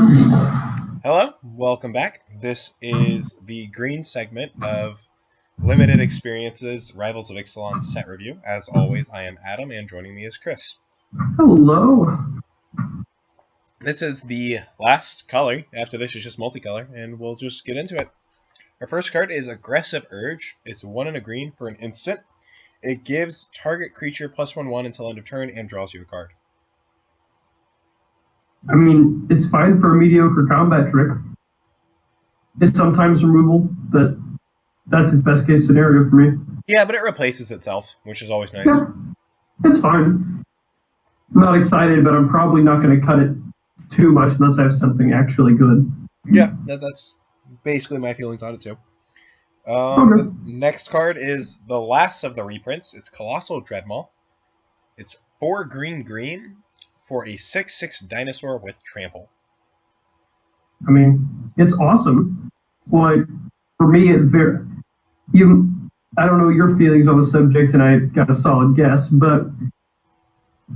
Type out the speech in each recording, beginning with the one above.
Hello, welcome back. This is the green segment of Limited Experiences Rivals of Ixalan Set Review. As always, I am Adam, and joining me is Chris. Hello. This is the last color. After this is just multicolor, and we'll just get into it. Our first card is Aggressive Urge. It's 1 and a green for an instant. It gives target creature +1/1 until end of turn and draws you a card. I mean, it's fine for a mediocre combat trick. It's sometimes removal, but that's its best case scenario for me. Yeah, but it replaces itself, which is always nice. Yeah, it's fine. I'm not excited, but I'm probably not going to cut it too much unless I have something actually good. Yeah, that's basically my feelings on it too. Okay. The next card is the last of the reprints. It's Colossal Dreadmaw. It's 4 green for a 6/6 dinosaur with trample. I mean, it's awesome. But for me, I don't know your feelings on the subject, and I got a solid guess, but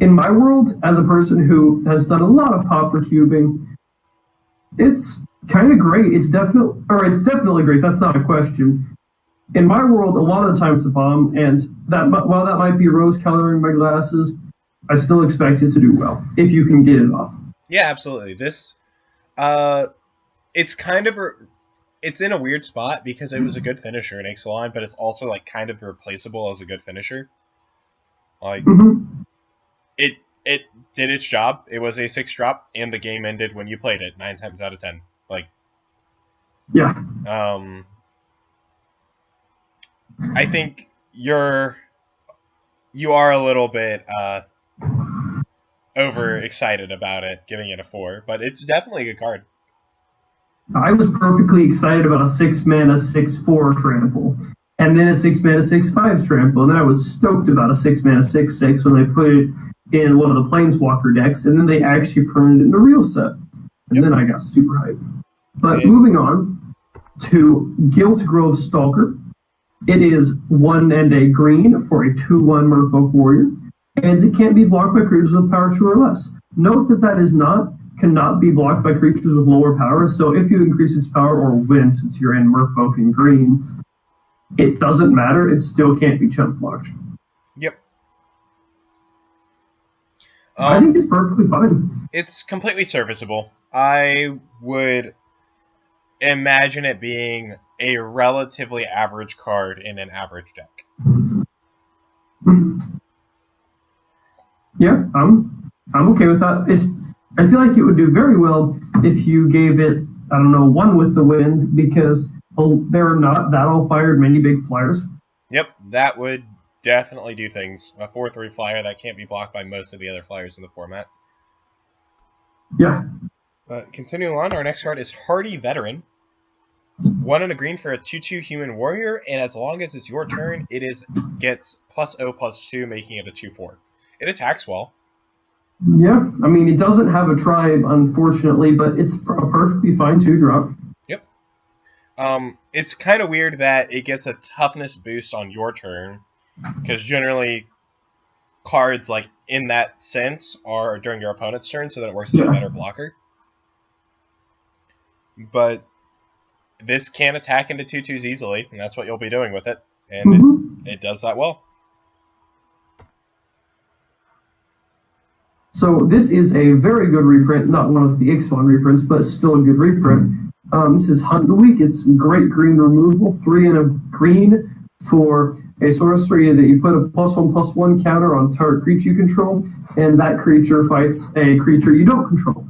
in my world, as a person who has done a lot of pauper cubing, it's kind of great. It's definitely great. That's not a question. In my world, a lot of the time it's a bomb, and while that might be rose coloring my glasses, I still expect it to do well if you can get it off. Yeah, absolutely. This, it's kind of it's in a weird spot because it was a good finisher in Ixalan, but it's also like kind of replaceable as a good finisher. Like it did its job. It was a 6-drop, and the game ended when you played it 9 times out of 10. Like, yeah. I think you are a little bit overexcited about it, giving it a 4, but it's definitely a good card. I was perfectly excited about a 6-mana 6/4 trample, and then a 6-mana 6/5 trample, and then I was stoked about a 6-mana 6/6 when they put it in one of the Planeswalker decks, and then they actually printed it in the real set, and then I got super hyped. But moving on to Guilt Grove Stalker. It is 1 and a green for a 2/1 Merfolk Warrior, and it can't be blocked by creatures with power 2 or less. Note that cannot be blocked by creatures with lower power, so if you increase its power or win, since you're in Merfolk and green, it doesn't matter, it still can't be chump blocked. Yep. I think it's perfectly fine. It's completely serviceable. I would imagine it being a relatively average card in an average deck. Yeah, I'm okay with that. I feel like it would do very well if you gave it, 1 with the wind, because there are not that all fired many big flyers. Yep, that would definitely do things. A 4/3 flyer that can't be blocked by most of the other flyers in the format. Yeah. Continuing on, our next card is Hardy Veteran. It's 1 and a green for a 2/2 human warrior, and as long as it's your turn, it gets +0/+2, making it a 2/4. It attacks well. Yeah, I mean, it doesn't have a tribe, unfortunately, but it's a perfectly fine 2-drop. Yep. It's kind of weird that it gets a toughness boost on your turn, because generally cards like in that sense are during your opponent's turn, so that it works as a better blocker. But this can attack into 2/2s easily, and that's what you'll be doing with it, and it does that well. So this is a very good reprint, not one of the Ixalan reprints, but still a good reprint. This is Hunt the Week. It's great green removal, 3 and a green for a sorcery that you put a +1/+1 counter on target creature you control, and that creature fights a creature you don't control.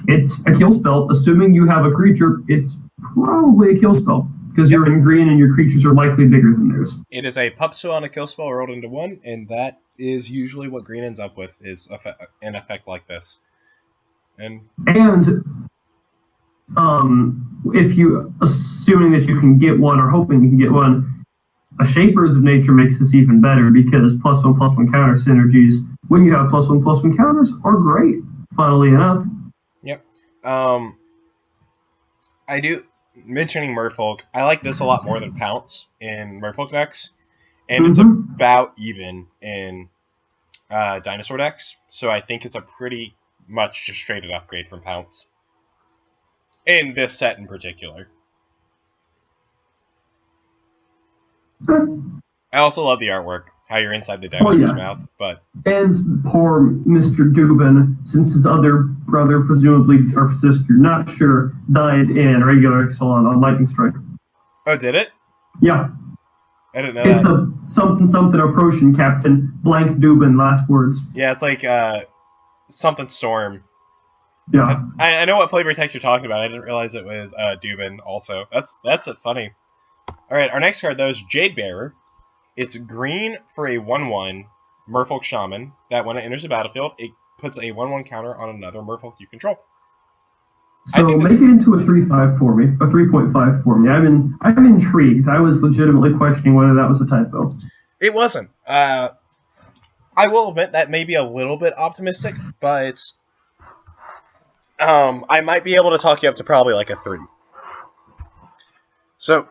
It's a kill spell. Assuming you have a creature, it's probably a kill spell, because you're in green and your creatures are likely bigger than theirs. It is a pup spell on a kill spell rolled into 1, and that is usually what green ends up with, is an effect like this. And if you, assuming that you can get one or hoping you can get one, a Shapers of Nature makes this even better, because +1/+1 counter synergies, when you have +1/+1 counters, are great, funnily enough. Yep. I do, mentioning Merfolk, I like this a lot more than Pounce in Merfolk decks, and it's about even in Dinosaur decks, so I think it's a pretty much just straight upgrade from Pounce. In this set in particular. I also love the artwork, how you're inside the dinosaur's mouth, but... And poor Mr. Dubin, since his other brother, presumably, or sister, not sure, died in regular Exelon on Lightning Strike. Oh, did it? Yeah. I didn't know it's that. It's the something approaching Captain blank Dubin, last words. Yeah, it's like something Storm. Yeah. I know what flavor text you're talking about. I didn't realize it was Dubin also. That's funny. Alright, our next card, though, is Jade Bearer. It's green for a 1/1 Merfolk Shaman that when it enters the battlefield, it puts a 1/1 counter on another Merfolk you control. So make it into a 3/5 for me, a 3.5 for me. I'm intrigued. I was legitimately questioning whether that was a typo. It wasn't. I will admit that may be a little bit optimistic, but I might be able to talk you up to probably like a 3. So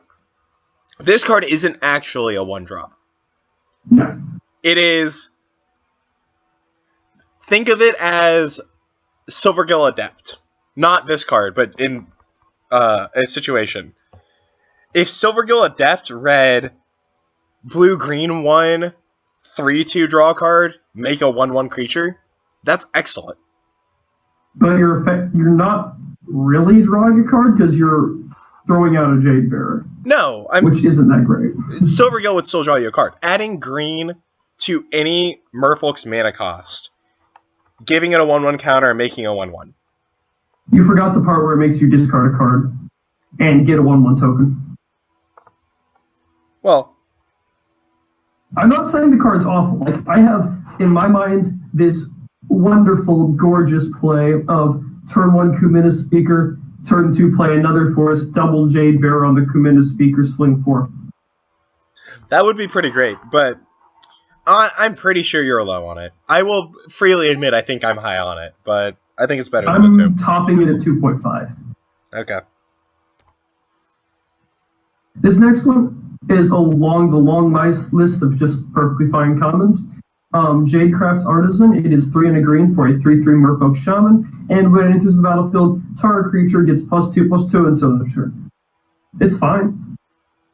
this card isn't actually a 1-drop. No. It is... Think of it as Silvergill Adept. Not this card, but in a situation. If Silvergill Adept read blue-green 1, 3/2 draw card, make a 1/1 creature, that's excellent. But you're not really drawing a card because you're throwing out a Jade Bearer. No, which isn't that great. Silvergill would still draw you a card. Adding green to any Merfolk's mana cost, giving it a 1/1 counter and making a 1/1. You forgot the part where it makes you discard a card and get a 1/1 token. Well, I'm not saying the card's awful. Like, I have, in my mind, this wonderful, gorgeous play of turn 1 Kumina Speaker, turn 2 play another forest, double Jade Bearer on the Kumina Speaker, swing 4. That would be pretty great, but I'm pretty sure you're low on it. I will freely admit I think I'm high on it, but I think it's better than I'm the 2. Topping it at 2.5. Okay. This next one is along the long nice list of just perfectly fine commons. Jadecraft Artisan, it is 3 and a green for a 3/3 Merfolk Shaman, and when it enters the battlefield, target creature gets +2/+2 until the turn. It's fine.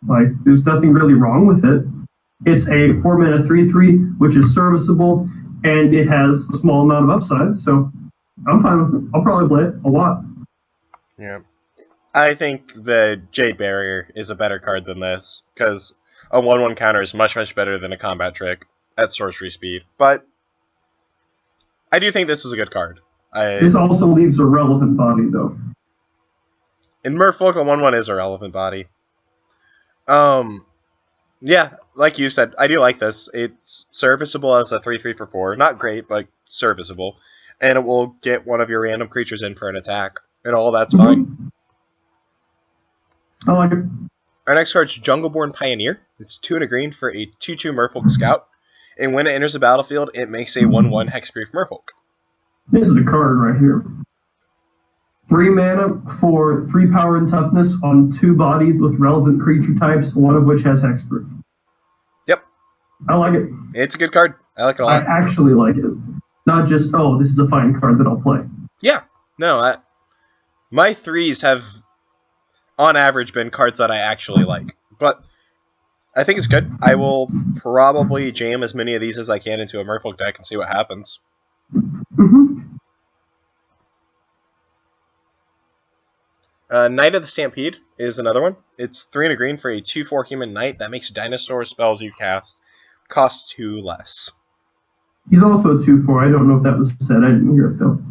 Like, there's nothing really wrong with it. It's a 4-mana 3/3, which is serviceable, and it has a small amount of upside, so I'm fine with it. I'll probably play it a lot. Yeah. I think the Jade Barrier is a better card than this, because a 1/1 counter is much, much better than a combat trick at sorcery speed. But I do think this is a good card. This also leaves a relevant body, though. In Merfolk, a 1/1 is a relevant body. Yeah, like you said, I do like this. It's serviceable as a 3/3 for 4. Not great, but serviceable. And it will get one of your random creatures in for an attack. And all that's fine. I like it. Our next card is Jungleborn Pioneer. It's 2 and a green for a 2/2 Merfolk Scout. And when it enters the battlefield, it makes a 1/1 Hexproof Merfolk. This is a card right here. 3 mana for 3 power and toughness on 2 bodies with relevant creature types, one of which has hexproof. Yep. I like it. It's a good card. I like it a lot. I actually like it. Not just, oh, this is a fine card that I'll play. Yeah. No, my 3s have, on average, been cards that I actually like. But I think it's good. I will probably jam as many of these as I can into a Merfolk deck and see what happens. Knight of the Stampede is another one. It's 3 and a green for a 2/4 human knight that makes dinosaur spells you cast cost 2 less. He's also a 2/4. I don't know if that was said. I didn't hear it, though.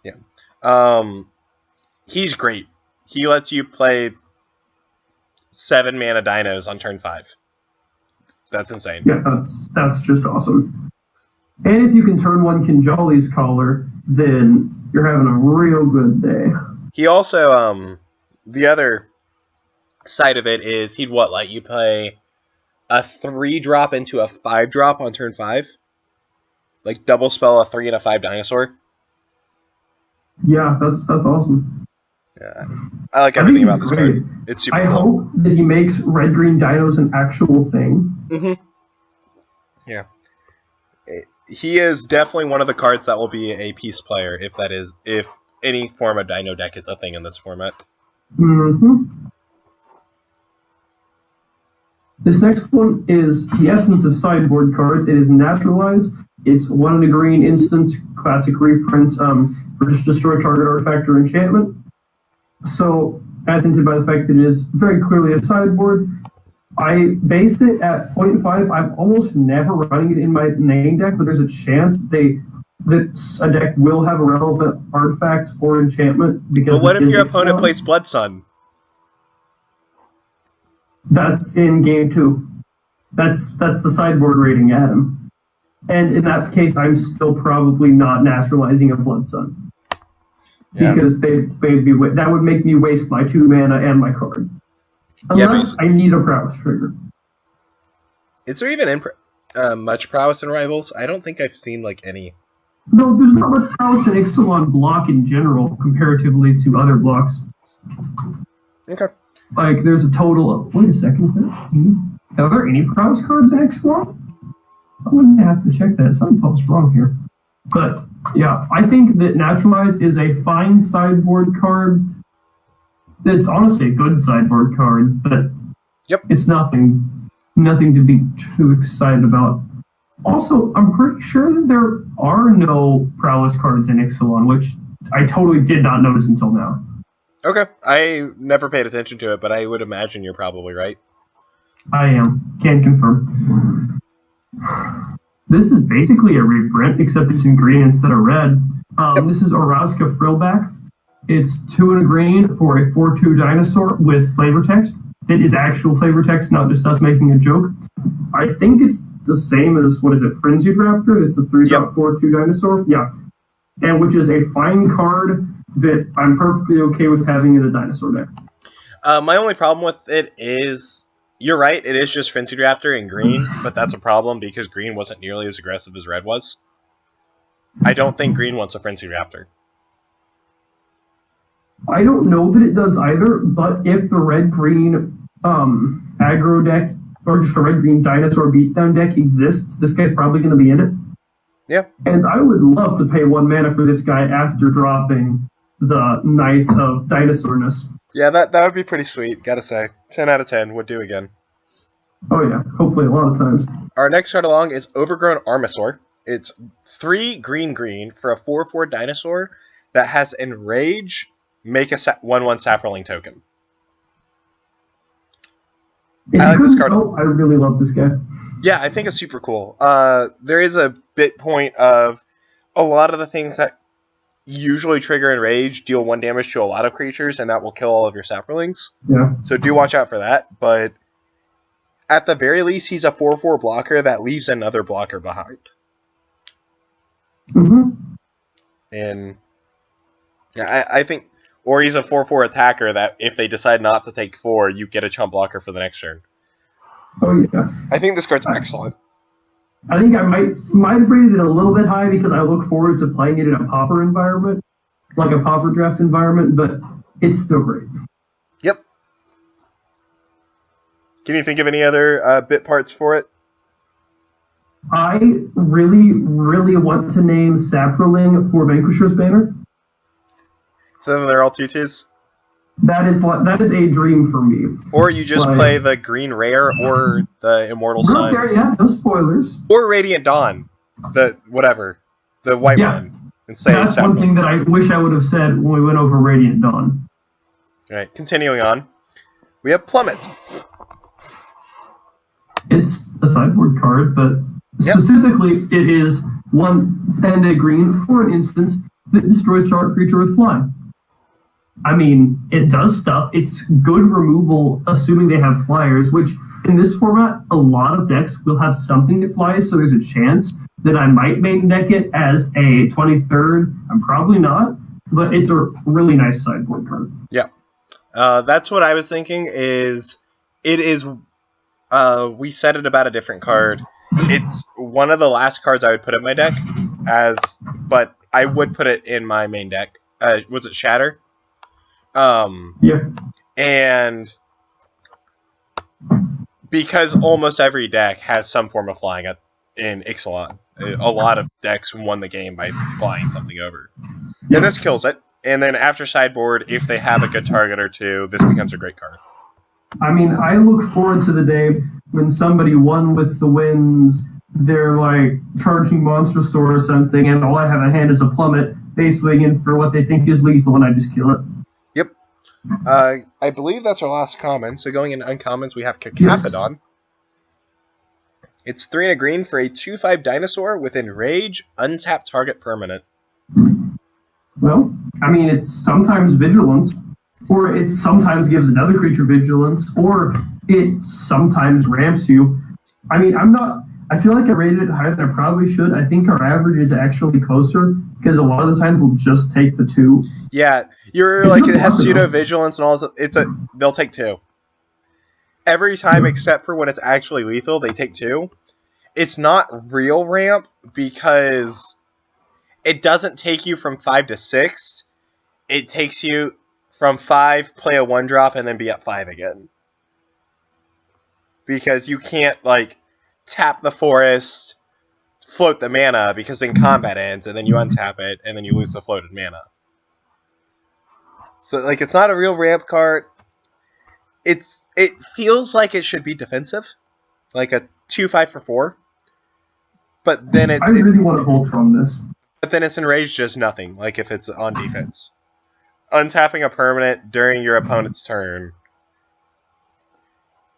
Yeah. He's great. He lets you play 7 mana dinos on turn 5. That's insane. Yeah, that's just awesome. And if you can turn 1 Kinjali's Collar, then you're having a real good day. He also, the other side of it is he'd let you play a 3-drop into a 5-drop on turn 5? Like, double spell a 3 and a 5 dinosaur? Yeah, that's awesome. Yeah. I like everything about this card. It's super cool. I hope that he makes red-green dinos an actual thing. Yeah. He is definitely one of the cards that will be a piece player, if any form of Dino deck is a thing in this format. Mm-hmm. This next one is the essence of sideboard cards. It is naturalized. It's 1 in a green instant classic reprint for just destroy target artifact or enchantment. So, as hinted by the fact that it is very clearly a sideboard, I based it at 0.5. I'm almost never running it in my main deck, but there's a chance that a deck will have a relevant artifact or enchantment. Because but what if your opponent plays Blood Sun? That's in game 2. That's the sideboard rating, Adam. And in that case, I'm still probably not naturalizing a Blood Sun. Yeah. Because that would make me waste my 2 mana and my card. Unless I need a prowess trigger. Is there even much prowess in Rivals? I don't think I've seen like any. No, there's not much prowess in Ixalan block in general, comparatively to other blocks. Okay. Like, there's a total of... Wait a second. Are there any prowess cards in Ixalan? I'm going to have to check that. Something's wrong here. But, yeah, I think that Naturalize is a fine sideboard card. It's honestly a good sideboard card, but it's nothing to be too excited about. Also, I'm pretty sure that there are no prowess cards in Ixalan, which I totally did not notice until now. Okay, I never paid attention to it, but I would imagine you're probably right. I am. Can confirm. This is basically a reprint, except it's in green instead of red. This is Orozca Frillback. It's 2 in a green for a 4/2 dinosaur with flavor text. It is actual flavor text, not just us making a joke. I think it's the same as, Frenzied Raptor? It's a 3/4/2 dinosaur. Yeah. And which is a fine card that I'm perfectly okay with having in a dinosaur deck. My only problem with it is, you're right, it is just Frenzied Raptor in green, but that's a problem because green wasn't nearly as aggressive as red was. I don't think green wants a Frenzied Raptor. I don't know that it does either, but if the red-green aggro deck, or just a red-green dinosaur beatdown deck exists, this guy's probably going to be in it. Yeah. And I would love to pay 1 mana for this guy after dropping the Knights of Dinosaurness. Yeah, that would be pretty sweet, gotta say. 10 out of 10 would do again. Oh yeah, hopefully a lot of times. Our next card along is Overgrown Armosaur. It's 3 green for a 4/4 dinosaur that has Enrage, make a 1/1 Saproling token. I really love this guy. Yeah, I think it's super cool. There is a bit point of a lot of the things that usually trigger Enrage deal 1 damage to a lot of creatures, and that will kill all of your Saprolings. Yeah. So do watch out for that, but at the very least, he's a 4/4 blocker that leaves another blocker behind. Mm-hmm. And I think... Or he's a 4/4 attacker that if they decide not to take 4, you get a chump blocker for the next turn. Oh, yeah. I think this card's excellent. I think I might have rated it a little bit high because I look forward to playing it in a Pauper environment, like a Pauper draft environment, but it's still great. Yep. Can you think of any other bit parts for it? I really, really want to name Saproling for Vanquisher's Banner. So they're all 2/2s? That is a dream for me. Or you just play the green rare or the Immortal Sun. There, yeah, no spoilers. Or Radiant Dawn. The white one. And say that's one thing that I wish I would have said when we went over Radiant Dawn. Alright, continuing on. We have Plummet. It's a sideboard card, but specifically it is 1 and a green for an instant that destroys target creature with fly. I mean, it does stuff. It's good removal, assuming they have flyers, which in this format, a lot of decks will have something that flies, so there's a chance that I might main deck it as a 23rd. I'm probably not, but it's a really nice sideboard card. Yeah. That's what I was thinking is, we said it about a different card. It's one of the last cards I would put in my deck, but I would put it in my main deck. Was it Shatter? Yeah. And because almost every deck has some form of flying in Ixalan, a lot of decks won the game by flying something over. And this kills it. And then after sideboard, if they have a good target or two, this becomes a great card. I mean, I look forward to the day when somebody won with the winds, they're like charging Monster Sword or something, and all I have at hand is a plummet, they swing in for what they think is lethal, and I just kill it. Yep. I believe that's our last common. So going into uncommons, we have Cacapodon. Yes. It's 3 and a green for a 2/5 dinosaur with enrage, untapped target permanent. Well, I mean, it's sometimes vigilance, or it sometimes gives another creature vigilance, or it sometimes ramps you. I mean, I feel like I rated it higher than I probably should. I think our average is actually closer, because a lot of the time we'll just take the 2. Yeah, you're like, it has pseudo vigilance and all this. They'll take 2. Every time except for when it's actually lethal, they take 2. It's not real ramp because it doesn't take you from 5 to 6. It takes you from 5, play a 1-drop, and then be at 5 again. Because you can't, like, tap the forest, float the mana, because then combat ends, and then you untap it, and then you lose the floated mana. So, like, it's not a real ramp card. It feels like it should be defensive. Like a 2/5 for 4. But then I really want to Voltron this. But then it's enraged just nothing, like if it's on defense. Untapping a permanent during your opponent's turn.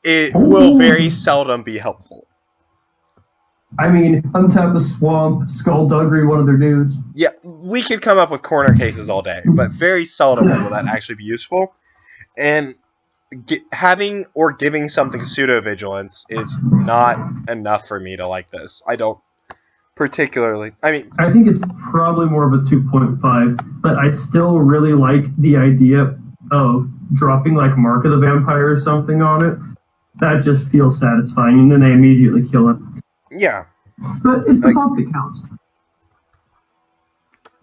It will very seldom be helpful. I mean, untap a swamp, Skullduggery, one of their dudes. Yeah, we could come up with corner cases all day, but very seldom will that actually be useful. And having or giving something pseudo-vigilance is not enough for me to like this. I don't particularly. I think it's probably more of a 2.5, but I still really like the idea of dropping like Mark of the Vampire or something on it. That just feels satisfying, and then they immediately kill it. Yeah. But it's the thought that counts.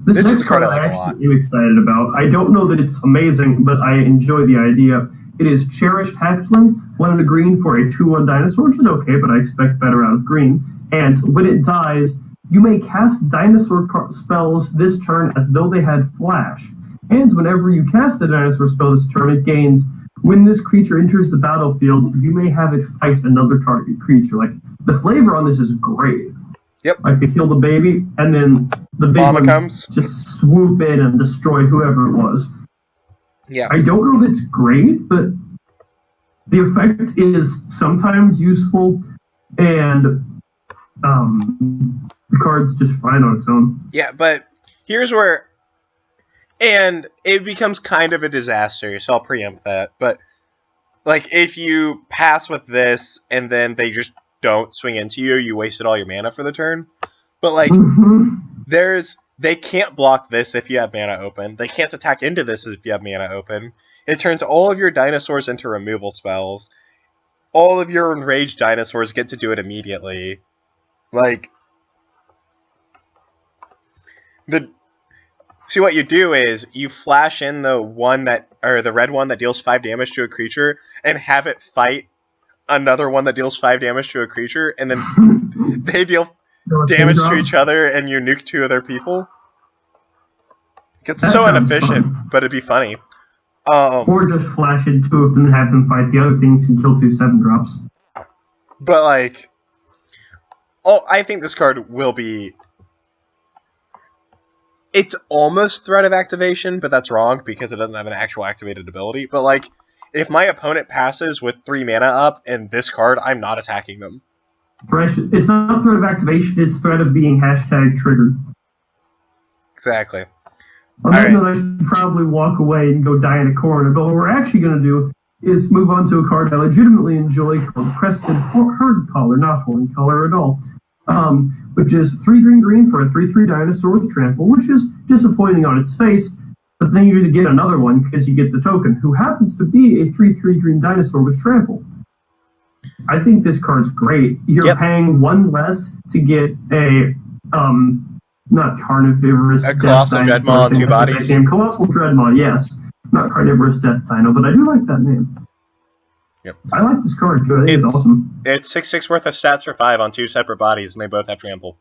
This next card I actually am excited about. I don't know that it's amazing, but I enjoy the idea. It is Cherished Hatchling, 1 and a green for a 2/1 dinosaur, which is okay, but I expect better out of green. And when it dies, you may cast dinosaur spells this turn as though they had flash. And whenever you cast a dinosaur spell this turn, it gains, when this creature enters the battlefield, you may have it fight another target creature. Like, the flavor on this is great. Yep. Like, they kill the baby, and then the big ones just swoop in and destroy whoever it was. Yeah. I don't know if it's great, but the effect is sometimes useful, and the card's just fine on its own. Yeah, but here's where... And it becomes kind of a disaster, so I'll preempt that. But, like, if you pass with this, and then they just don't swing into you, you wasted all your mana for the turn. But, like, they can't block this if you have mana open. They can't attack into this if you have mana open. It turns all of your dinosaurs into removal spells. All of your enraged dinosaurs get to do it immediately. Like, see, what you do is you flash in the red one that deals 5 damage to a creature, and have it fight another one that deals 5 damage to a creature, and then they deal damage to each other, and you nuke 2 other people. It's so inefficient, but it'd be funny. Or just flash in 2 of them and have them fight the other things and kill 2 7-drops. But, like... I think this card will be... It's almost Threat of Activation, but that's wrong because it doesn't have an actual activated ability. But, like, if my opponent passes with 3 mana up and this card, I'm not attacking them. It's not Threat of Activation, it's Threat of being #triggered. Exactly. On that note, I should probably walk away and go die in a corner, but what we're actually going to do is move on to a card I legitimately enjoy called Crested Herd Collar, not Horn Collar at all, which is 3 green for a 3/3 dinosaur with trample, which is disappointing on its face, but then you just get another one because you get the token, who happens to be a 3/3 green dinosaur with trample. I think this card's great. You're paying 1 less to get a, not carnivorous a Colossal Dreadmaw on 2 bodies. Colossal Dreadmaw, yes. Not Carnivorous Death Dino, but I do like that name. Yep. I like this card too. I think it's awesome. It's 6/6 worth of stats for 5 on 2 separate bodies, and they both have trample.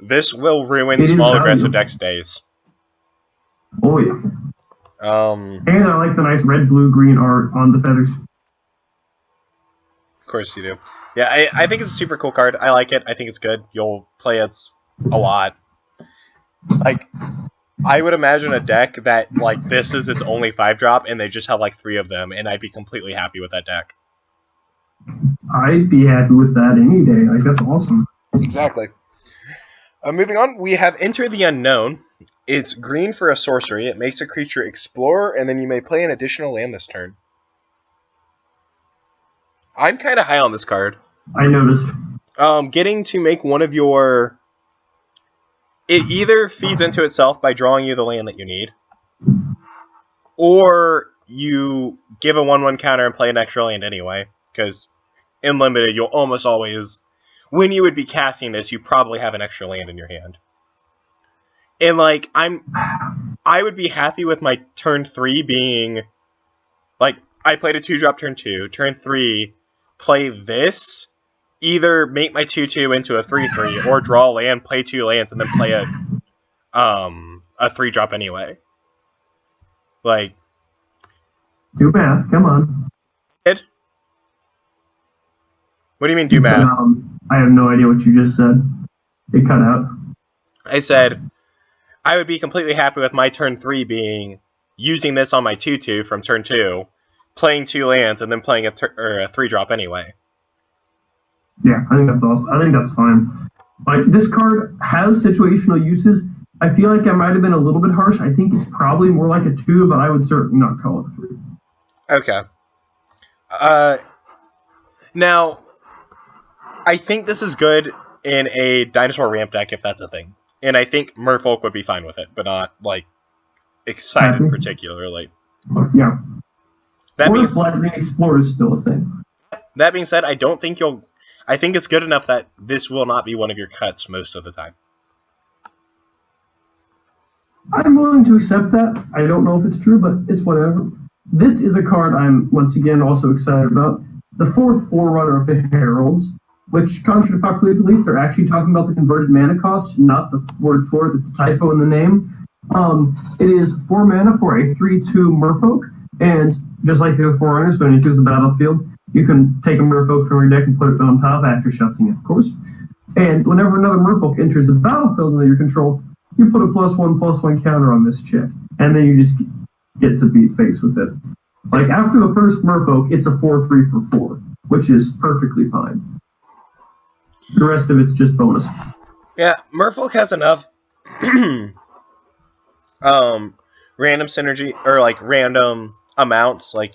This will ruin small aggressive dex days. Oh yeah. And I like the nice red, blue, green art on the feathers. Of course you do. Yeah, I think it's a super cool card. I like it. I think it's good. You'll play it a lot. Like, I would imagine a deck that, like, this is its only 5-drop, and they just have, like, 3 of them, and I'd be completely happy with that deck. I'd be happy with that any day. Like, that's awesome. Exactly. Moving on, we have Enter the Unknown. It's green for a sorcery. It makes a creature explore, and then you may play an additional land this turn. I'm kind of high on this card. I noticed. Getting to make one of your... It either feeds into itself by drawing you the land that you need, or you give a 1/1 counter and play an extra land anyway, because in Limited, you'll almost always... When you would be casting this, you probably have an extra land in your hand. And, like, I would be happy with my turn 3 being... Like, I played a 2-drop turn 2. Turn 3, play this... Either make my 2/2 into a 3/3, or draw a land, play 2 lands, and then play a 3-drop anyway. Like, do math. Come on. What do you mean do math? I have no idea what you just said. It cut out. I said I would be completely happy with my turn 3 being using this on my 2/2 from turn 2, playing 2 lands, and then playing a 3-drop anyway. Yeah, I think that's awesome. I think that's fine. Like, this card has situational uses. I feel like I might have been a little bit harsh. I think it's probably more like a 2, but I would certainly not call it a 3. Okay. Now, I think this is good in a Dinosaur Ramp deck, if that's a thing. And I think Merfolk would be fine with it, but not, like, excited particularly. Yeah. That or if Lightning Explorer is still a thing. That being said, I don't think you'll... I think it's good enough that this will not be one of your cuts most of the time. I'm willing to accept that. I don't know if it's true, but it's whatever. This is a card I'm, once again, also excited about. The 4th Forerunner of the Heralds, which, contrary to popular belief, they're actually talking about the converted mana cost, not the word 4 that's a typo in the name. It is 4 mana for a 3/2 Merfolk, and just like the other Forerunners, when it enters the battlefield, you can take a Merfolk from your deck and put it on top after shuffling it, of course. And whenever another Merfolk enters the battlefield under your control, you put a +1/+1 counter on this chick, and then you just get to beat face with it. Like, after the first Merfolk, it's a 4/3 for 4, which is perfectly fine. The rest of it's just bonus. Yeah, Merfolk has enough random synergy, or like random amounts, like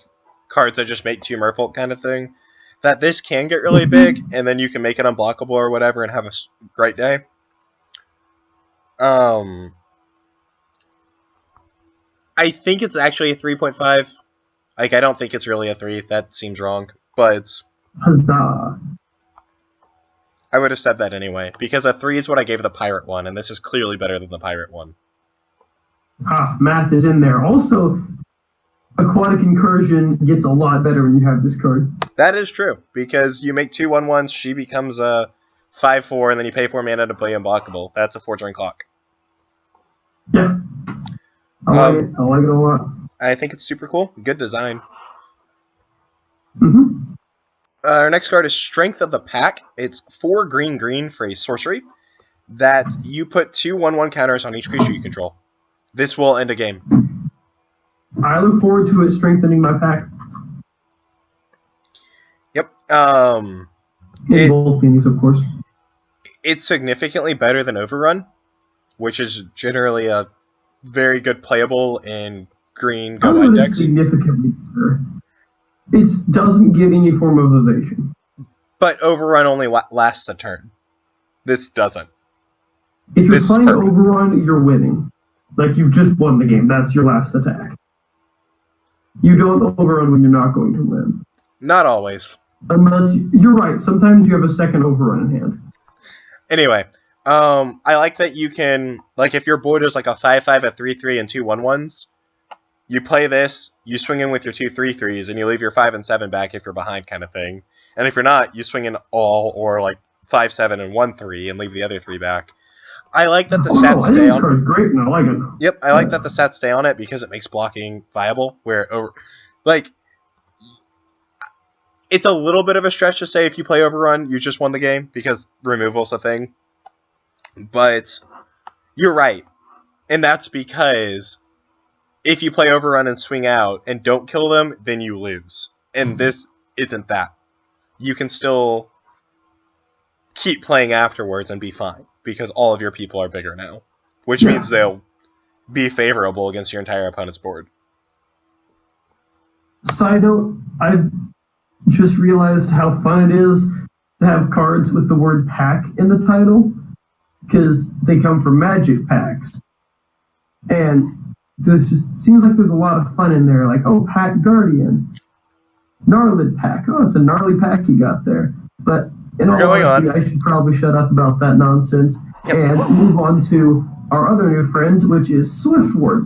cards that just make 2 Merfolk kind of thing, that this can get really big, and then you can make it unblockable or whatever and have a great day. I think it's actually a 3.5. Like, I don't think it's really a 3. That seems wrong, but Huzzah. I would have said that anyway, because a 3 is what I gave the Pirate one, and this is clearly better than the Pirate one. Math is in there. Also, Aquatic Incursion gets a lot better when you have this card. That is true, because you make 2 1/1s, she becomes a 5/4, and then you pay 4 mana to play unblockable. That's a 4-turn clock. Yeah. I like it. I like it a lot. I think it's super cool. Good design. Mm-hmm. Our next card is Strength of the Pack. It's 4 green for a sorcery that you put 2 1/1 counters on each creature you control. This will end a game. I look forward to it strengthening my pack. Yep. In both meanings, of course. It's significantly better than Overrun, which is generally a very good playable in green go-wide decks. Significantly better. It doesn't get any form of evasion. But Overrun only lasts a turn. This doesn't. If you're playing Overrun, you're winning. Like, you've just won the game. That's your last attack. You don't Overrun when you're not going to win. Not always. Unless, you're right, sometimes you have a second Overrun in hand. Anyway, I like that you can, like, if your board is like a 5/5, a 3/3, and 2 1/1s, you play this, you swing in with your 2 3/3s, and you leave your 5 and 7 back if you're behind, kind of thing. And if you're not, you swing in all, or like 5/7 and 1/3, and leave the other 3 back. I like that the Oh no, stats I think stay this on. card's great and I like it. Yep, I like that the stats stay on it because it makes blocking viable. Like, it's a little bit of a stretch to say if you play Overrun, you just won the game because removal's a thing. But you're right, and that's because if you play Overrun and swing out and don't kill them, then you lose. And this isn't that. You can still keep playing afterwards and be fine because all of your people are bigger now, which means they'll be favorable against your entire opponent's board. Side note, I just realized how fun it is to have cards with the word pack in the title because they come from Magic packs. And this just seems like there's a lot of fun in there. Like, oh, Pack Guardian. Gnarly pack. Oh, it's a gnarly pack you got there. But in all honesty, I should probably shut up about that nonsense and move on to our other new friend, which is Swiftward.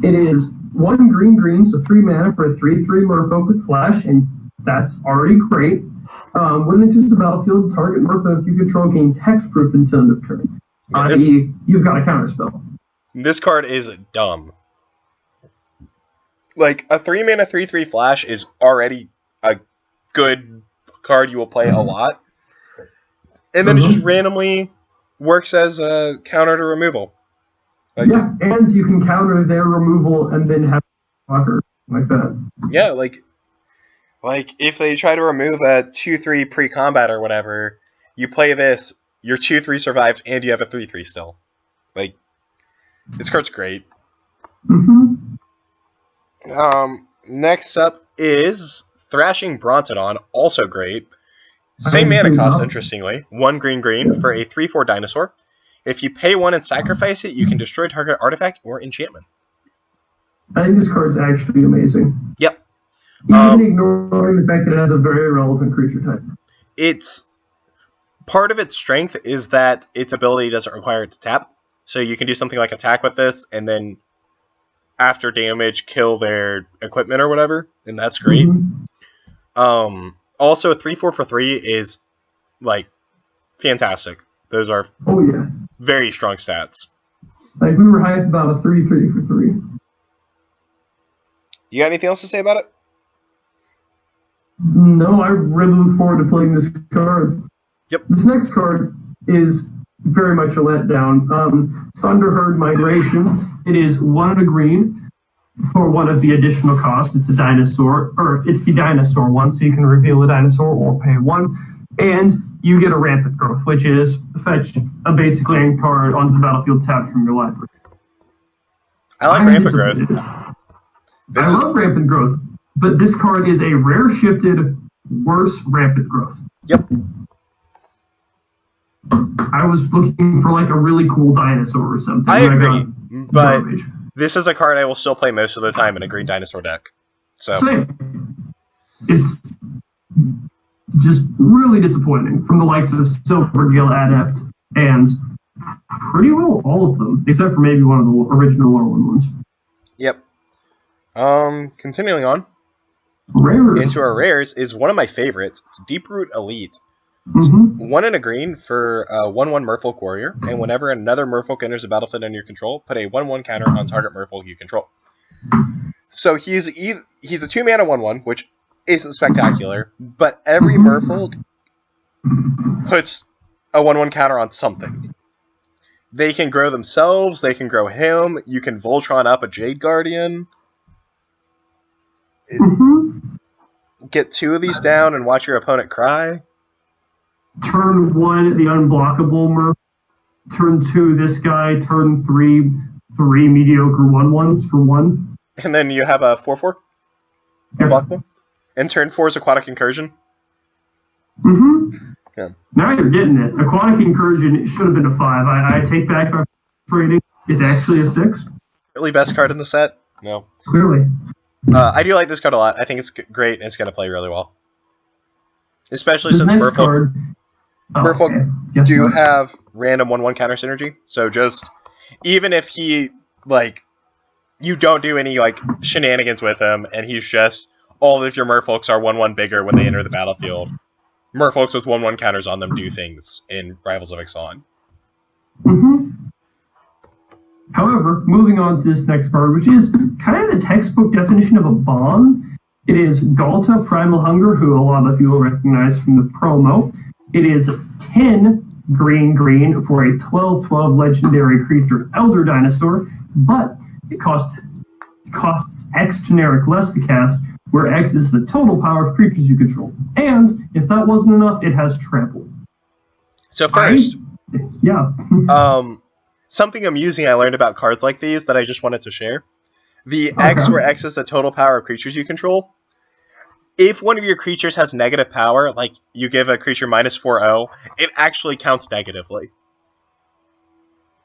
It is 1 green, so 3 mana for a 3/3 merfolk with flash, and that's already great. When it enters the battlefield, target merfolk you control gains hexproof until end of turn. I.e., you've got a counterspell. This card is dumb. Like, a 3 mana 3/3 flash is already a good card you will play a lot. And then it just randomly works as a counter to removal. Like, yeah, and you can counter their removal and then have a blocker like that. Yeah, like if they try to remove a 2/3 pre-combat or whatever, you play this, your 2/3 survives, and you have a 3/3 still. Like, this card's great. Next up is Thrashing Brontodon, also great. Same mana cost, interestingly. 1 green for a 3/4 dinosaur. If you pay 1 and sacrifice it, you can destroy target artifact or enchantment. I think this card's actually amazing. Yep. Even ignoring the fact that it has a very relevant creature type. It's part of its strength is that its ability doesn't require it to tap. So you can do something like attack with this, and then after damage, kill their equipment or whatever, and that's great. Also, 3/4 for 3 is, like, fantastic. Those are very strong stats. Like, we were hyped about a 3/3 for 3. You got anything else to say about it? No, I really look forward to playing this card. Yep. This next card is very much a letdown. Thunderherd Migration. It is 1 green for 1 of the additional costs. It's a dinosaur, or it's the dinosaur one, so you can reveal a dinosaur or pay 1. And you get a Rampant Growth, which is fetch a basic land card onto the battlefield tapped from your library. I like Rampant Growth. I love Rampant Growth, but this card is a rare shifted, worse Rampant Growth. Yep. I was looking for like a really cool dinosaur or something. I agree, but this is a card I will still play most of the time in a green dinosaur deck. So same. It's just really disappointing from the likes of Silvergill Adept and pretty well all of them, except for maybe one of the original Orwin ones. Yep. Continuing on. Rares. Into our rares is one of my favorites. It's Deeproot Elite. 1 and a green for a 1/1 Merfolk Warrior, and whenever another Merfolk enters the battlefield under your control, put a 1/1 counter on target Merfolk you control. So he's a 2 mana 1/1, which isn't spectacular, but every Merfolk puts a 1/1 counter on something. They can grow themselves, they can grow him, you can Voltron up a Jade Guardian. Get 2 of these down and watch your opponent cry. Turn 1, the unblockable Merfolk. Turn 2, this guy. Turn 3, 3 mediocre 1/1s for 1. And then you have a 4/4 unblockable. And turn 4 is Aquatic Incursion. Yeah. Now you're getting it. Aquatic Incursion, it should have been a 5. I take back my rating. It's actually a 6. Really best card in the set? No. Clearly. I do like this card a lot. I think it's great, and it's going to play really well. Especially this since Merfolk do have random 1/1 counter synergy. So just, even if he, like, you don't do any, like, shenanigans with him, and he's just, all of your Merfolks are 1/1 bigger when they enter the battlefield. Merfolks with 1/1 counters on them do things in Rivals of Ixalan. Mm-hmm. However, moving on to this next card, which is kind of the textbook definition of a bomb. It is Galta Primal Hunger, who a lot of you will recognize from the promo. It is 10 green for a 12/12 legendary creature Elder Dinosaur, but it costs X generic less to cast, where X is the total power of creatures you control. And if that wasn't enough, it has Trample. So first, yeah. Something amusing I learned about cards like these that I just wanted to share. The X, where X is the total power of creatures you control. If one of your creatures has negative power, like you give a creature -4/0, it actually counts negatively.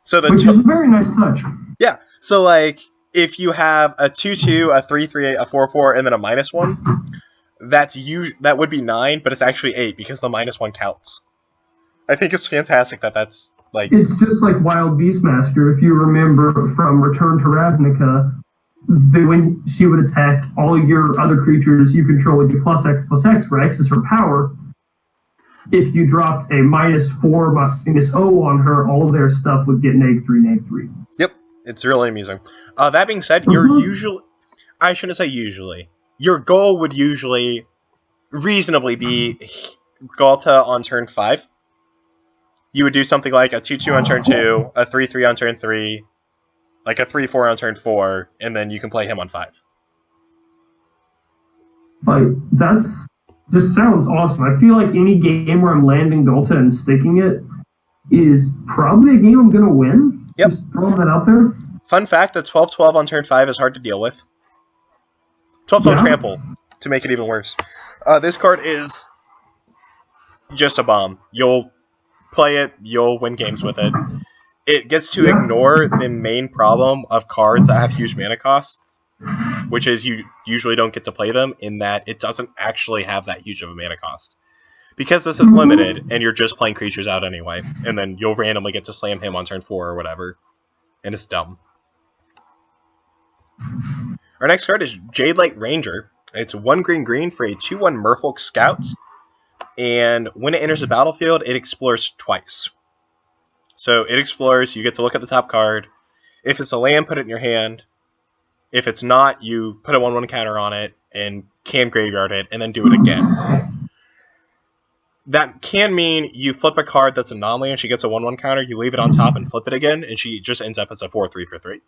So Which is a very nice touch. Yeah. So like if you have a 2/2, a 3/3, a 4/4, and then a -1, that would be 9, but it's actually 8 because the -1 counts. I think it's fantastic that's like... It's just like Wild Beastmaster, if you remember from Return to Ravnica, when she would attack all your other creatures you control with your +X/+X, where X is her power. If you dropped a -4, -0 on her, all of their stuff would get -3. Yep, it's really amusing. That being said, I shouldn't say usually. Your goal would usually reasonably be Galta on turn 5. You would do something like a 2/2 on turn 2, a 3/3 on turn 3, like a 3/4 on turn 4, and then you can play him on 5. Like, that's just sounds awesome. I feel like any game where I'm landing Galta and sticking it is probably a game I'm going to win. Yep. Just throwing that out there. Fun fact, the 12/12 on turn 5 is hard to deal with. 12/12 Trample, to make it even worse. This card is just a bomb. You'll play it, you'll win games with it. It gets to ignore the main problem of cards that have huge mana costs, which is you usually don't get to play them, in that it doesn't actually have that huge of a mana cost. Because this is limited, and you're just playing creatures out anyway, and then you'll randomly get to slam him on turn 4 or whatever, and it's dumb. Our next card is Jadelight Ranger. It's 1 green for a 2/1 Merfolk Scout, and when it enters the battlefield, it explores twice. So it explores, you get to look at the top card. If it's a land, put it in your hand. If it's not, you put a 1/1 counter on it and can graveyard it, and then do it again. That can mean you flip a card that's a non-land, she gets a 1/1 counter, you leave it on top and flip it again, and she just ends up as a 4/3 for 3.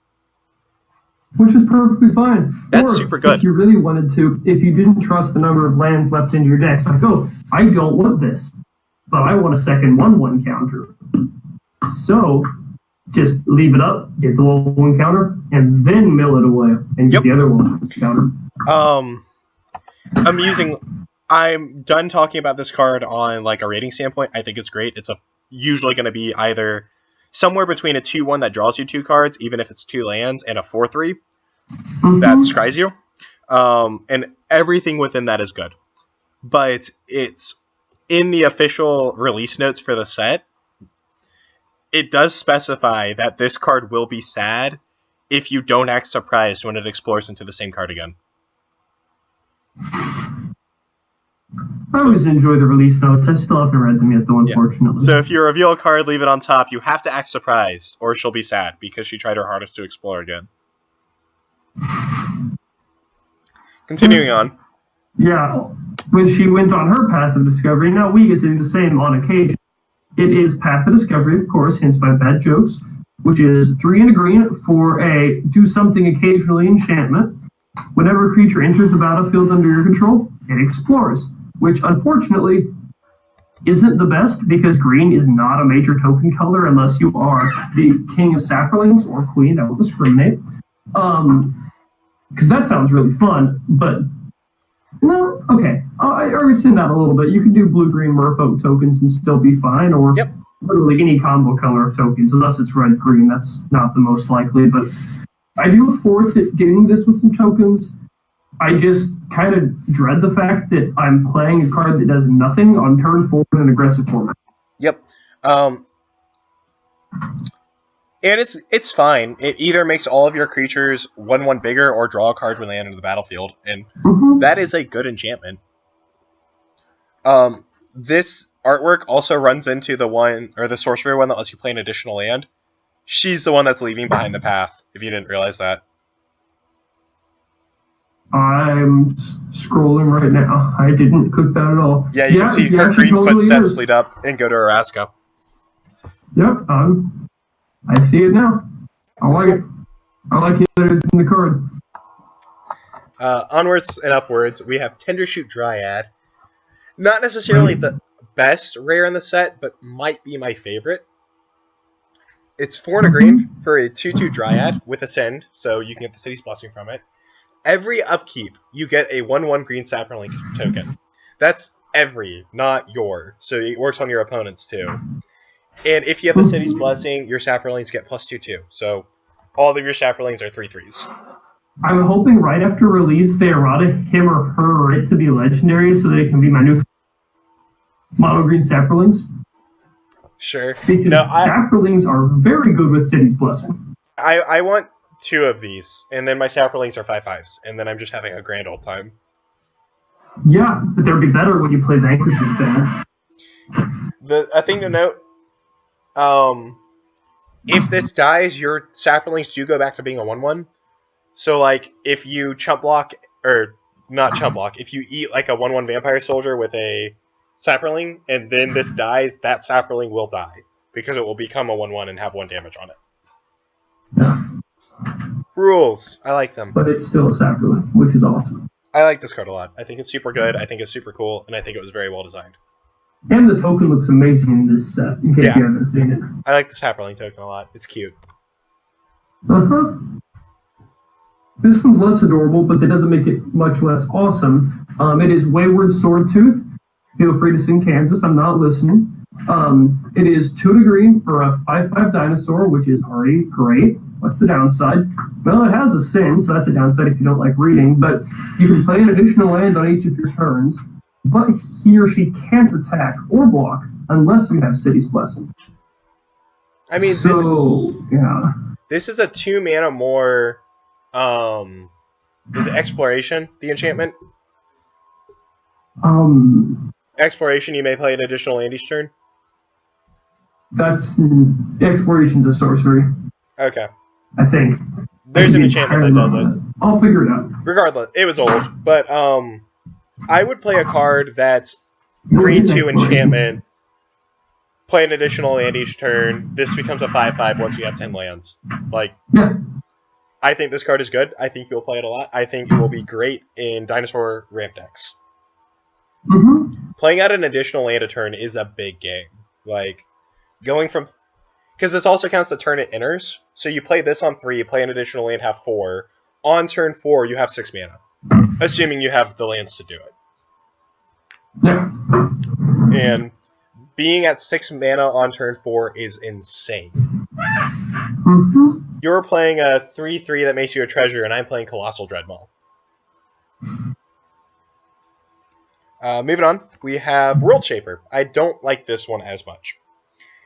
Which is perfectly fine. That's super good. If you really wanted to, if you didn't trust the number of lands left in your deck, like, oh, I don't want this, but I want a second 1/1 counter. So, just leave it up, get the 1/1 counter, and then mill it away, and get the other 1/1 counter. Amusing. I'm done talking about this card on like a rating standpoint. I think it's great. It's usually going to be either somewhere between a 2/1 that draws you 2 cards, even if it's 2 lands, and a 4/3 that scries you. And everything within that is good. But it's in the official release notes for the set, it does specify that this card will be sad if you don't act surprised when it explores into the same card again. I always enjoy the release notes. I still haven't read them yet, though, unfortunately. So if you reveal a card, leave it on top, you have to act surprised, or she'll be sad, because she tried her hardest to explore again. Continuing on. Yeah, when she went on her path of discovery, now we get to do the same on occasion. It is Path of Discovery, of course, hence by bad jokes, which is 3 and a green for a do something occasionally enchantment. Whenever a creature enters the battlefield under your control, it explores, which unfortunately isn't the best because green is not a major token color unless you are the king of saplings or queen. That would discriminate. Because that sounds really fun, but no, okay. I rescind that a little bit. You can do blue-green merfolk tokens and still be fine, or literally any combo color of tokens, unless it's red-green. That's not the most likely, but I do look forward to getting this with some tokens. I just kind of dread the fact that I'm playing a card that does nothing on turn 4 in an aggressive format. Yep. And it's fine. It either makes all of your creatures 1/1 bigger or draw a card when they enter the battlefield, and that is a good enchantment. This artwork also runs into the one, or the sorcerer one that lets you play an additional land. She's the one that's leaving behind the path, if you didn't realize that. I'm scrolling right now. I didn't click that at all. Yeah, you can see her green footsteps lead up and go to Araska. Yep, I see it now. I like it. I like it better than the card. Onwards and upwards, we have Tendershoot Dryad. Not necessarily the best rare in the set, but might be my favorite. It's 4 and a green for a 2/2 Dryad with Ascend, so you can get the City's Blessing from it. Every upkeep, you get a 1/1 green Saproling token. That's every, not your. So it works on your opponents too. And if you have the City's Blessing, your Saprolings get +2/2. So all of your Saprolings are 3/3s. I'm hoping right after release they errata him or her right to be legendary so they can be my new mono green Saprolings. Sure. Because Saprolings are very good with City's Blessing. I want 2 of these, and then my Saprolings are 5/5s, and then I'm just having a grand old time. Yeah, but they'd be better when you play Vanquish's Banner. A thing to note, if this dies, your Saprolings do go back to being a 1/1. So, like, if you chump block, or not chump block, if you eat, like, a 1/1 Vampire Soldier with a Saproling, and then this dies, that Saproling will die, because it will become a 1/1 and have 1 damage on it. Yeah. Rules. I like them. But it's still a Saproling, which is awesome. I like this card a lot. I think it's super good, I think it's super cool, and I think it was very well designed. And the token looks amazing in this set, in case you haven't seen it. I like the Saproling token a lot. It's cute. Uh-huh. This one's less adorable, but that doesn't make it much less awesome. It is Wayward Swordtooth. Feel free to sing Kansas. I'm not listening. It is 2 to green for a 5/5 dinosaur, which is already great. What's the downside? Well, it has a sin, so that's a downside if you don't like reading. But you can play an additional land on each of your turns. But he or she can't attack or block unless you have City's Blessing. I mean, yeah. This is a 2 mana more. Is it Exploration, the enchantment? Exploration, you may play an additional land each turn? That's... Exploration's a sorcery. Okay. I think. There's an enchantment that does it. I'll figure it out. Regardless, it was old, but, I would play a card that's green 2 enchantment, play an additional land each turn, this becomes a 5/5 once you have 10 lands. Like, yeah. I think this card is good. I think you'll play it a lot. I think it will be great in Dinosaur ramp decks. Playing out an additional land a turn is a big game. Like, going from... Because this also counts the turn it enters. So you play this on 3, play an additional land, have 4. On turn 4, you have 6 mana. Assuming you have the lands to do it. Yeah. And being at 6 mana on turn 4 is insane. You're playing a 3/3 that makes you a treasure, and I'm playing Colossal Dreadmaw. Moving on, we have World Shaper. I don't like this one as much.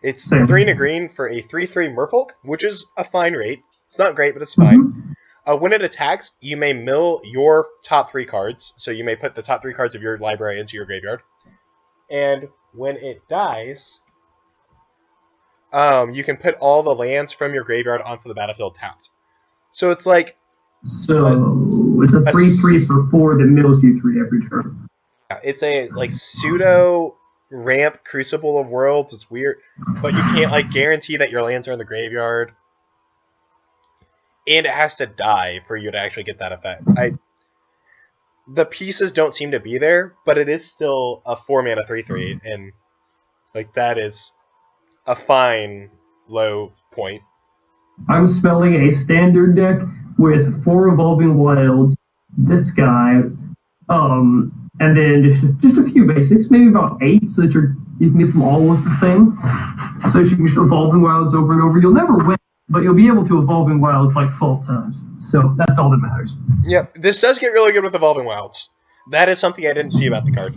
It's 3 and a green for a 3/3 Merfolk, which is a fine rate. It's not great, but it's fine. When it attacks, you may mill your top 3 cards. So you may put the top 3 cards of your library into your graveyard. And when it dies, you can put all the lands from your graveyard onto the battlefield tapped. So it's like... So it's a 3/3 for 4 that mills you 3 every turn. It's a like pseudo ramp Crucible of Worlds. It's weird, but you can't like guarantee that your lands are in the graveyard, and it has to die for you to actually get that effect. The pieces don't seem to be there, but it is still a 4 mana 3/3, and like that is a fine low point. I'm smelling a standard deck with 4 Evolving Wilds, this guy, and then just a few basics, maybe about 8, so that you can get them all with the thing. So you can just Evolving Wilds over and over. You'll never win, but you'll be able to Evolving Wilds like 12 times. So that's all that matters. Yep, this does get really good with Evolving Wilds. That is something I didn't see about the card.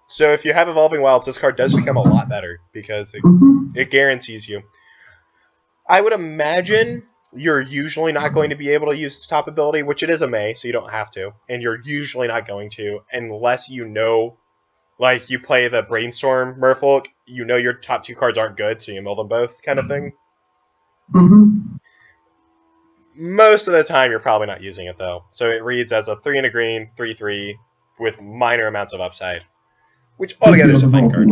So if you have Evolving Wilds, this card does become a lot better, because it guarantees you. I would imagine you're usually not going to be able to use its top ability, which it is a May, so you don't have to. And you're usually not going to, unless you know Like, you play the Brainstorm Merfolk, you know your top 2 cards aren't good, so you mill them both, kind of thing. Mm-hmm. Most of the time, you're probably not using it, though. So it reads as a 3 and a green, 3/3, with minor amounts of upside. Which altogether is a fine card.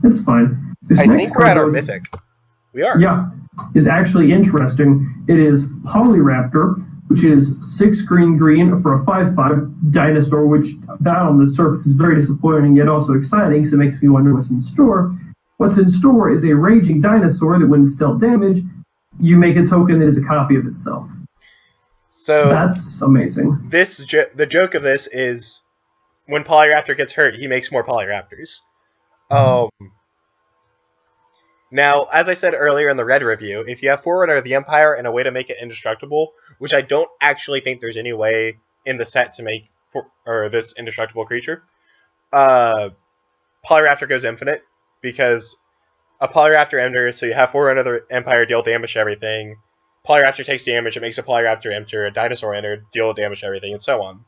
It's fine. I think we're at our Mythic. We are. Yeah. Is actually interesting. It is Polyraptor, which is 6 green for a 5/5 dinosaur, which that on the surface is very disappointing yet also exciting, so it makes me wonder what's in store. What's in store is a raging dinosaur that when it's dealt damage, you make a token that is a copy of itself. So that's amazing. The joke of this is when Polyraptor gets hurt, he makes more Polyraptors. Now, as I said earlier in the red review, if you have Forerunner of the Empire and a way to make it indestructible, which I don't actually think there's any way in the set to make this indestructible creature, Polyraptor goes infinite, because a Polyraptor enters, so you have Forerunner of the Empire, deal damage to everything. Polyraptor takes damage, it makes a Polyraptor enter, a dinosaur enter, deal damage to everything, and so on.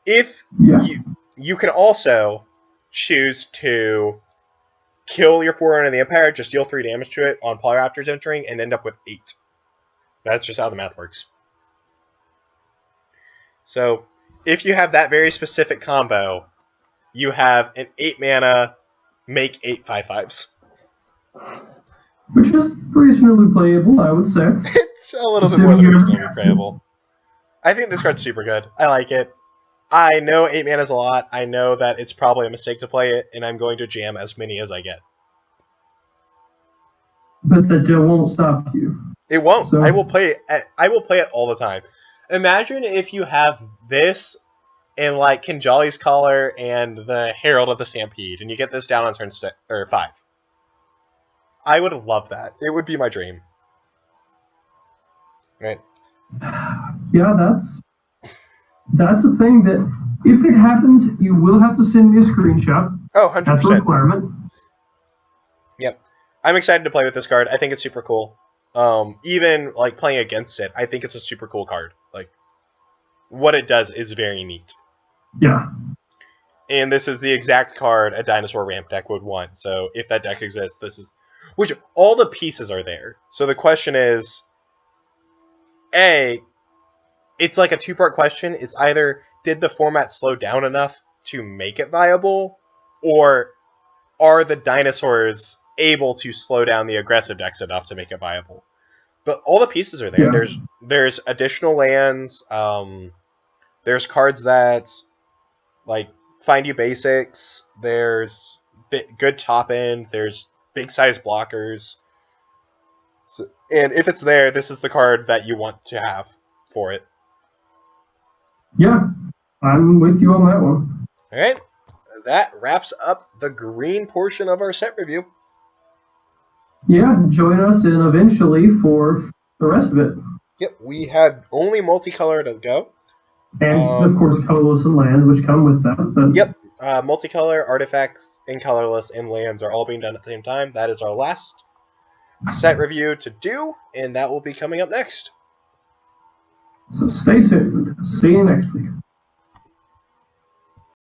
If you can also choose to kill your Forerunner of the Empire, just deal 3 damage to it on Polyraptors entering, and end up with 8. That's just how the math works. So, if you have that very specific combo, you have an 8 mana, make 8 5/5s. Which is reasonably playable, I would say. It's a little bit more than reasonably playable. I think this card's super good. I like it. I know 8 mana is a lot. I know that it's probably a mistake to play it, and I'm going to jam as many as I get. But that won't stop you. It won't. So. I will play it all the time. Imagine if you have this in like Kinjali's Collar and the Herald of the Stampede, and you get this down on turn 5. I would love that. It would be my dream. Right. Yeah, that's a thing that, if it happens, you will have to send me a screenshot. Oh, 100%. That's a requirement. Yep. I'm excited to play with this card. I think it's super cool. Even, like, playing against it, I think it's a super cool card. Like, what it does is very neat. Yeah. And this is the exact card a dinosaur ramp deck would want. So, if that deck exists, this is... Which, all the pieces are there. So the question is... A... It's like a 2-part question. It's either, did the format slow down enough to make it viable? Or are the dinosaurs able to slow down the aggressive decks enough to make it viable? But all the pieces are there. Yeah. There's additional lands. There's cards that, like, find you basics. There's good top end. There's big size blockers. So, and if it's there, this is the card that you want to have for it. Yeah, I'm with you on that one. All right, that wraps up the green portion of our set review. Yeah, join us and eventually for the rest of it. Yep, we had only multicolor to go. And, of course, colorless and land, which come with that. But... Yep, multicolor, artifacts, and colorless, and lands are all being done at the same time. That is our last set review to do, and that will be coming up next. So stay tuned. See you next week.